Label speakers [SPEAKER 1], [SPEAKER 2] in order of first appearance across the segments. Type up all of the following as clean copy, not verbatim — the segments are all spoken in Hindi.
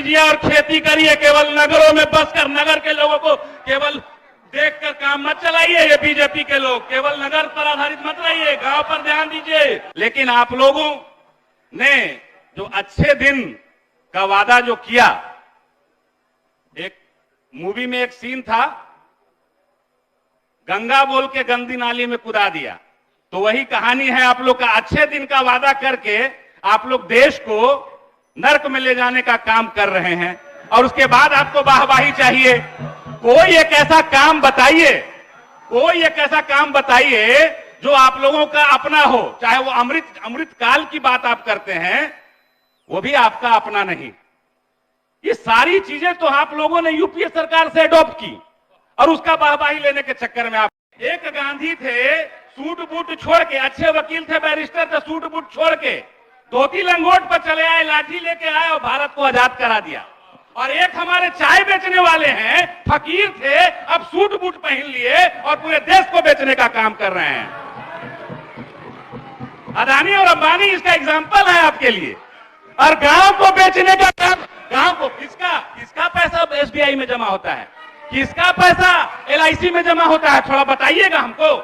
[SPEAKER 1] लीजिए और खेती करिए, केवल नगरों में बसकर नगर के लोगों को केवल देखकर काम मत चलाइए। ये बीजेपी के लोग केवल नगर पर आधारित मत रहिए, गांव पर ध्यान दीजिए। लेकिन आप लोगों ने जो अच्छे दिन का वादा जो किया, एक मूवी में एक सीन था, गंगा बोल के गंदी नाली में कूदा दिया, तो वही कहानी है आप लोग का। अच्छे दिन का वादा करके आप लोग देश को नर्क में ले जाने का काम कर रहे हैं, और उसके बाद आपको वाहवाही चाहिए। कोई एक ऐसा काम बताइए, कोई एक ऐसा काम बताइए जो आप लोगों का अपना हो। चाहे वो अमृत काल की बात आप करते हैं, वो भी आपका अपना नहीं। ये सारी चीजें तो आप लोगों ने यूपीए सरकार से अडॉप्ट की, और उसका वाहवाही लेने के चक्कर में आप एक गांधी थे, सूट बूट छोड़ के, अच्छे वकील थे, बैरिस्टर थे, सूट बूट छोड़ के धोती लंगोट पर चले आए, लाठी लेके आए और भारत को आजाद करा दिया। और एक हमारे चाय बेचने वाले हैं, फकीर थे, अब सूट बूट पहन लिए और पूरे देश को बेचने का काम कर रहे हैं। अदानी और अंबानी इसका एग्जाम्पल है आपके लिए। और गांव को बेचने का काम, गांव को किसका पैसा एसबीआई में जमा होता है, किसका पैसा एलआईसी में जमा होता है, थोड़ा बताइएगा हमको।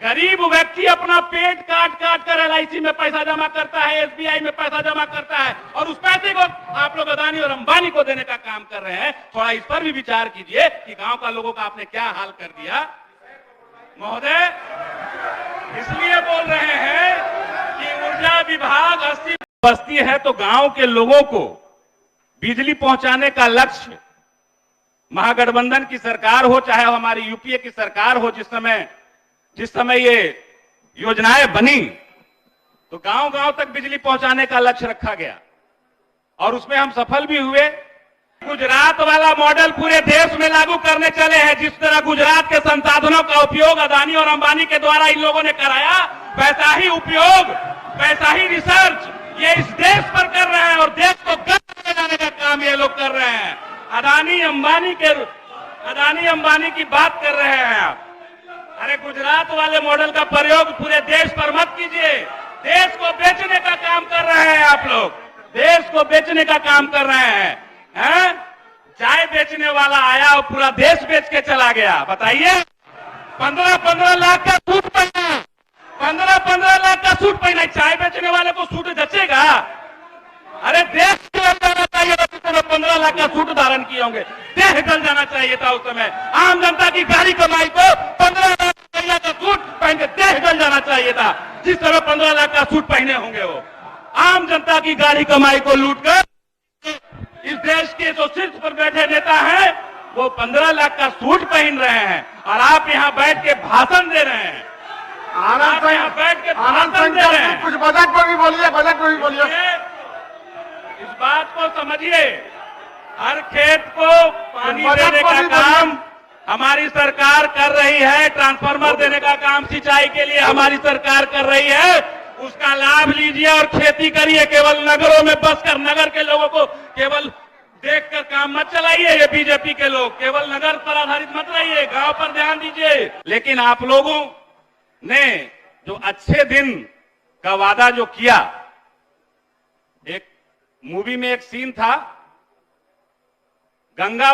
[SPEAKER 1] गरीब व्यक्ति अपना पेट काट काट कर एलआईसी में पैसा जमा करता है, एसबीआई में पैसा जमा करता है, और उस पैसे को आप लोग अदानी और अंबानी को देने का काम कर रहे हैं। थोड़ा इस पर भी विचार कीजिए कि गांव का लोगों का आपने क्या हाल कर दिया। महोदय, इसलिए बोल रहे हैं कि ऊर्जा विभाग 80 बस्ती है, तो गांव के लोगों को बिजली पहुंचाने का लक्ष्य महागठबंधन की सरकार हो, चाहे हमारी यूपीए की सरकार हो, जिस समय ये योजनाएं बनी, तो गांव गांव तक बिजली पहुंचाने का लक्ष्य रखा गया, और उसमें हम सफल भी हुए। गुजरात वाला मॉडल पूरे देश में लागू करने चले हैं। जिस तरह गुजरात के संसाधनों का उपयोग अदानी और अंबानी के द्वारा इन लोगों ने कराया, वैसा ही उपयोग, वैसा ही रिसर्च ये इस देश पर कर रहे हैं, और देश को गर्व ले जाने का काम ये लोग कर रहे हैं। अदानी अंबानी की बात कर रहे हैं आप। अरे गुजरात वाले मॉडल का प्रयोग पूरे देश पर मत कीजिए। देश को बेचने का काम कर रहे हैं आप लोग, देश को बेचने का काम कर रहे हैं। चाय बेचने वाला आया और पूरा देश बेच के चला गया। बताइए, 15-15 लाख का सूट पहना, 15-15 लाख का सूट पहना, चाय बेचने वाले को सूट जचेगा? अरे देश को जाना चाहिए था, 15 लाख का सूट धारण किए होंगे, देह जल जाना चाहिए था उस समय। आम जनता की गाड़ी कमाई को 15 लाख का सूट पहन के देह जल जाना चाहिए था। जिस समय 15 लाख का सूट पहने होंगे, वो आम जनता की गाड़ी कमाई को लूटकर इस देश के जो शीर्ष पर बैठे नेता हैं, वो 15 लाख का सूट पहन रहे हैं, और आप यहाँ बैठ के भाषण दे रहे हैं। आप यहाँ बैठ के भाषण दे रहे हैं।
[SPEAKER 2] कुछ बजट पर भी बोलिए, बजट पर भी बोलिए।
[SPEAKER 1] इस बात को समझिए, हर खेत को पानी देने का काम हमारी सरकार कर रही है, ट्रांसफार्मर देने का काम सिंचाई के लिए हमारी सरकार कर रही है। उसका लाभ लीजिए और खेती करिए, केवल नगरों में बसकर नगर के लोगों को केवल देखकर काम मत चलाइए। ये बीजेपी के लोग केवल नगर पर आधारित मत रहिए, गांव पर ध्यान दीजिए। लेकिन आप लोगों ने जो अच्छे दिन का वादा जो किया, एक मूवी में एक सीन था, गंगा